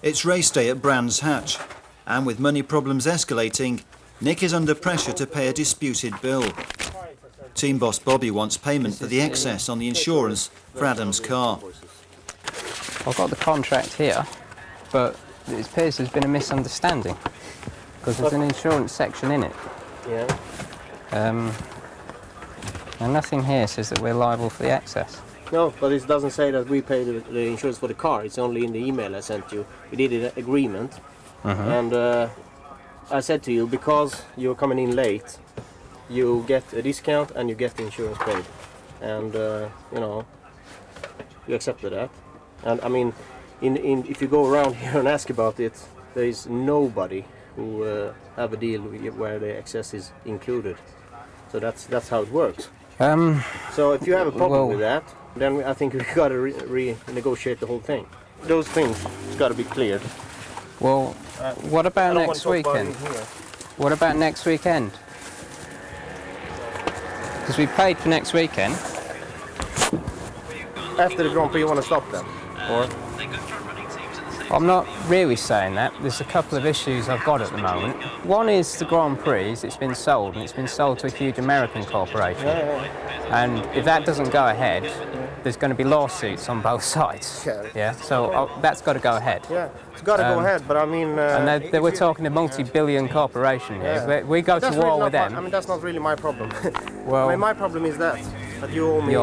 It's race day at Brands Hatch, and with money problems escalating, Nick is under pressure to pay a disputed bill. Team boss Bobby wants payment for the excess on the insurance for Adam's car. I've got the contract here, but it appears there's been a misunderstanding because there's an insurance section in it. Yeah. And nothing here says that we're liable for the excess. No, but it doesn't say that we pay the insurance for the car. It's only in the email I sent you. We did an agreement, and I said to you, because you're coming in late, you get a discount and you get the insurance paid. And, you know, you accepted that. And, I mean, if you go around here and ask about it, there is nobody who have a deal where the excess is included. So that's how it works. So if you have a problem with that, then I think we've got to renegotiate the whole thing. Those things got to be cleared. Well, what about next weekend? What about next weekend? Because we paid for next weekend. After the Grand Prix, you want to stop them? Or? I'm not really saying that. There's a couple of issues I've got at the moment. One is the Grand Prix, it's been sold, and it's been sold to a huge American corporation. And if that doesn't go ahead, there's going to be lawsuits on both sides. Yeah, so that's got to go ahead. Yeah, it's got to go ahead, but I mean... and we're talking a multi-billion corporation here. Yeah. We go to war with them. I mean, that's not really my problem. Well, I mean, my problem is that you owe me,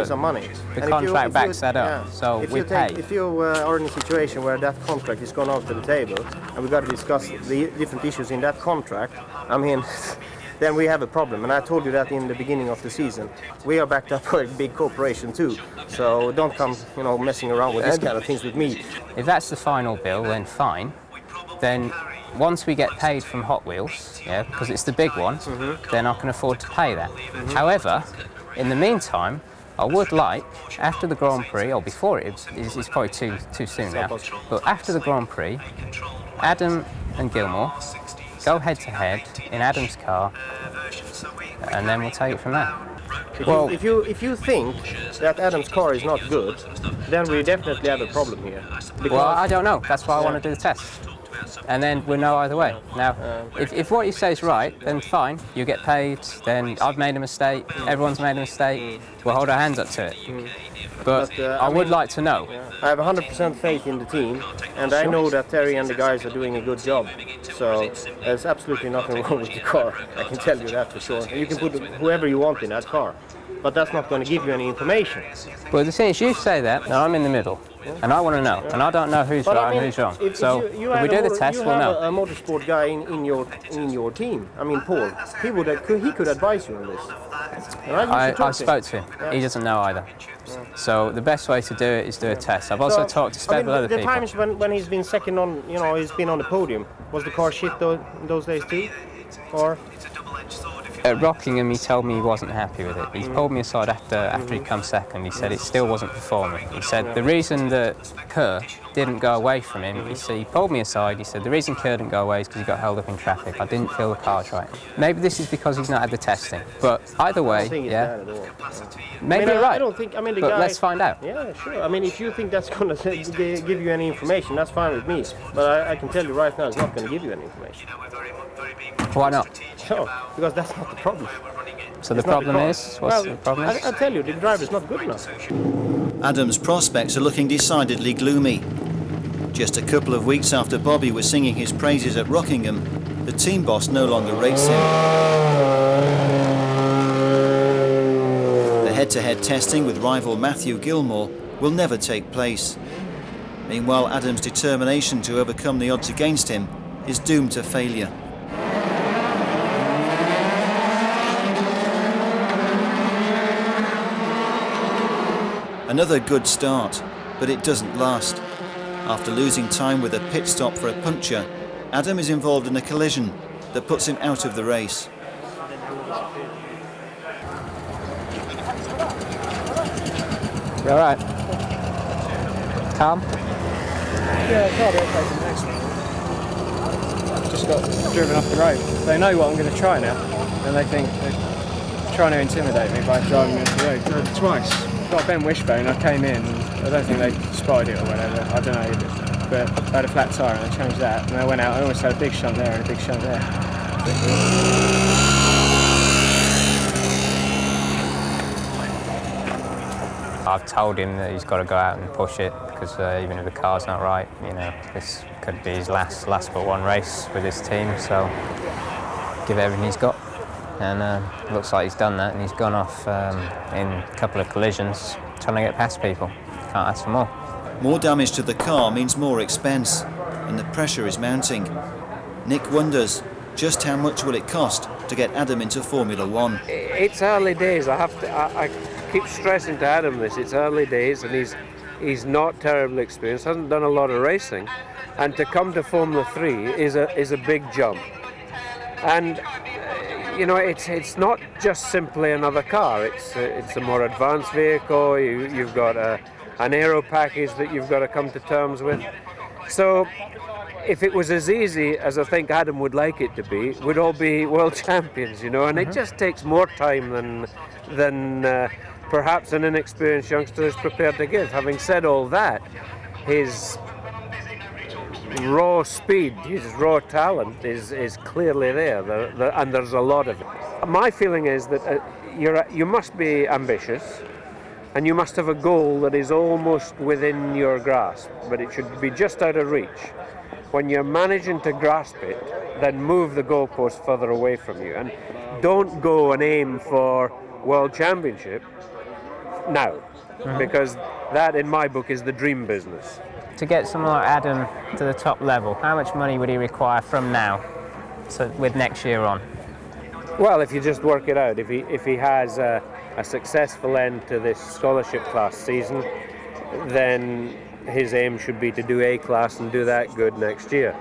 some money. The contract backs that up, so we pay. If you are in a situation where that contract is gone off to the table, and we've got to discuss the different issues in that contract, I mean... then we have a problem, and I told you that in the beginning of the season. We are backed up by a big corporation too, so don't come, you know, messing around with this kind of things with me. If that's the final bill, then fine. Then once we get paid from Hot Wheels, yeah, because it's the big one, then I can afford to pay that. However, in the meantime, I would like, after the Grand Prix, or before it's probably too soon now, but after the Grand Prix, Adam and Gilmore go head-to-head in Adam's car, and then we'll take it from there. If you think that Adam's car is not good, then we definitely have a problem here. Well, I don't know. That's why I want to do the test. And then we'll know either way. Now, if what you say is right, then fine, you get paid, then I've made a mistake, everyone's made a mistake, we'll hold our hands up to it. But I would like to know. I have 100% faith in the team, and I know that Terry and the guys are doing a good job. So there's absolutely nothing wrong with the car. I can tell you that for sure. And you can put whoever you want in that car, but that's not going to give you any information. Well, the thing is, you say that, and I'm in the middle, and I want to know, and I don't know who's right and who's wrong. So if we do the test, we'll know. You have a motorsport guy in your team. I mean, Paul. He could advise you on this. I spoke to him. Yeah. He doesn't know either. Yeah. So the best way to do it is do a test. I've also talked to several other people. The times when he's been second on, you know, he's been on the podium, was the car shit in those days too? Or? At Rockingham, he told me he wasn't happy with it. He pulled me aside after he'd come second. He said it still wasn't performing. He said the reason that Kerr didn't go away from him, he pulled me aside. He said the reason Kerr didn't go away is because he got held up in traffic. I didn't feel the car's right. Maybe this is because he's not had the testing. But either way, maybe you're right. I don't think. I mean, but let's find out. Yeah, sure. I mean, if you think that's going to give you any information, that's fine with me. But I can tell you right now, it's not going to give you any information. Why not? Sure, because that's not the problem. So the problem is? What's the problem is? I'll tell you, the driver's not good enough. Adam's prospects are looking decidedly gloomy. Just a couple of weeks after Bobby was singing his praises at Rockingham, the team boss no longer rates him. The head-to-head testing with rival Matthew Gilmore will never take place. Meanwhile, Adam's determination to overcome the odds against him is doomed to failure. Another good start, but it doesn't last. After losing time with a pit stop for a puncture, Adam is involved in a collision that puts him out of the race. You all right? Calm? Yeah, it's not okay for the next one. Just got driven off the road. They know what I'm going to try now, and they think they're trying to intimidate me by driving me off the road twice. Got a bent wishbone, I came in, and I don't think they spotted it or whatever, I don't know. but I had a flat tyre and I changed that, and I went out and I almost had a big shunt there and a big shunt there. I've told him that he's got to go out and push it, because even if the car's not right, you know, this could be his last but one race with his team, so give everything he's got. And looks like he's done that, and he's gone off in a couple of collisions trying to get past people. Can't ask for more. More damage to the car means more expense, and the pressure is mounting. Nick wonders just how much will it cost to get Adam into Formula One. It's early days. I keep stressing to Adam this. It's early days, and he's not terribly experienced. Hasn't done a lot of racing, and to come to Formula 3 is a big jump. And you know, it's not just simply another car. It's a more advanced vehicle. You've got an aero package that you've got to come to terms with. So if it was as easy as I think Adam would like it to be, we'd all be world champions, you know, and it just takes more time than perhaps an inexperienced youngster is prepared to give. Having said all that, his raw speed, his raw talent is clearly there, and there's a lot of it. My feeling is that you must be ambitious, and you must have a goal that is almost within your grasp, but it should be just out of reach. When you're managing to grasp it, then move the goalpost further away from you, and don't go and aim for World Championship now, because that, in my book, is the dream business. To get someone like Adam to the top level, how much money would he require from now, so with next year on? Well, if you just work it out, if he has a successful end to this scholarship class season, then his aim should be to do A class and do that good next year.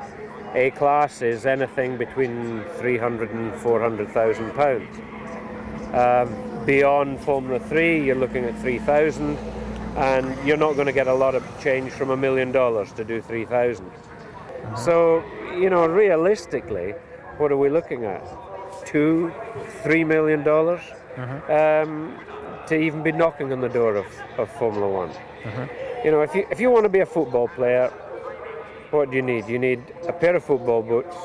A class is anything between £300,000 and £400,000. Beyond Formula 3, you're looking at 3,000, and you're not going to get a lot of change from $1 million to do 3,000. So, you know, realistically, what are we looking at? $2-3 million to even be knocking on the door of Formula One. You know, if you want to be a football player, what do you need? You need a pair of football boots,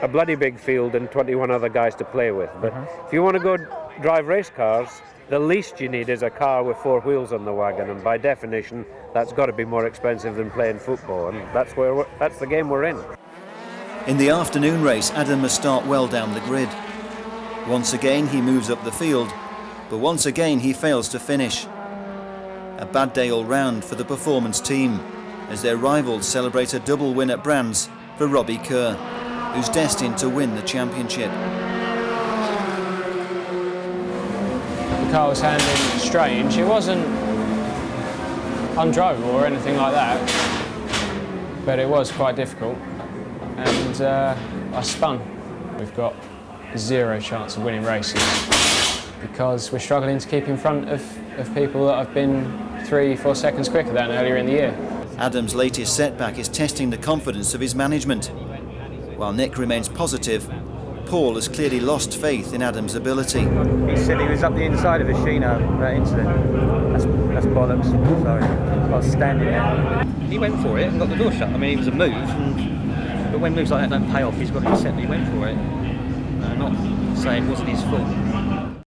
a bloody big field, and 21 other guys to play with. But if you want to go drive race cars, the least you need is a car with 4 wheels on the wagon, and by definition, that's got to be more expensive than playing football, and that's the game we're in. In the afternoon race, Adam must start well down the grid. Once again, he moves up the field, but once again, he fails to finish. A bad day all round for the performance team, as their rivals celebrate a double win at Brands for Robbie Kerr, who's destined to win the championship. The car was handling strange. It wasn't undrivable or anything like that, but it was quite difficult, and I spun. We've got 0 chance of winning races because we're struggling to keep in front of people that have been 3-4 seconds quicker than earlier in the year. Adam's latest setback is testing the confidence of his management. While Nick remains positive, Paul has clearly lost faith in Adam's ability. He said he was up the inside of Ishino, that incident. That's bollocks. Sorry. I was standing there. He went for it and got the door shut. I mean, it was a move, but when moves like that don't pay off, he's got to accept that he went for it. Not saying it wasn't his fault.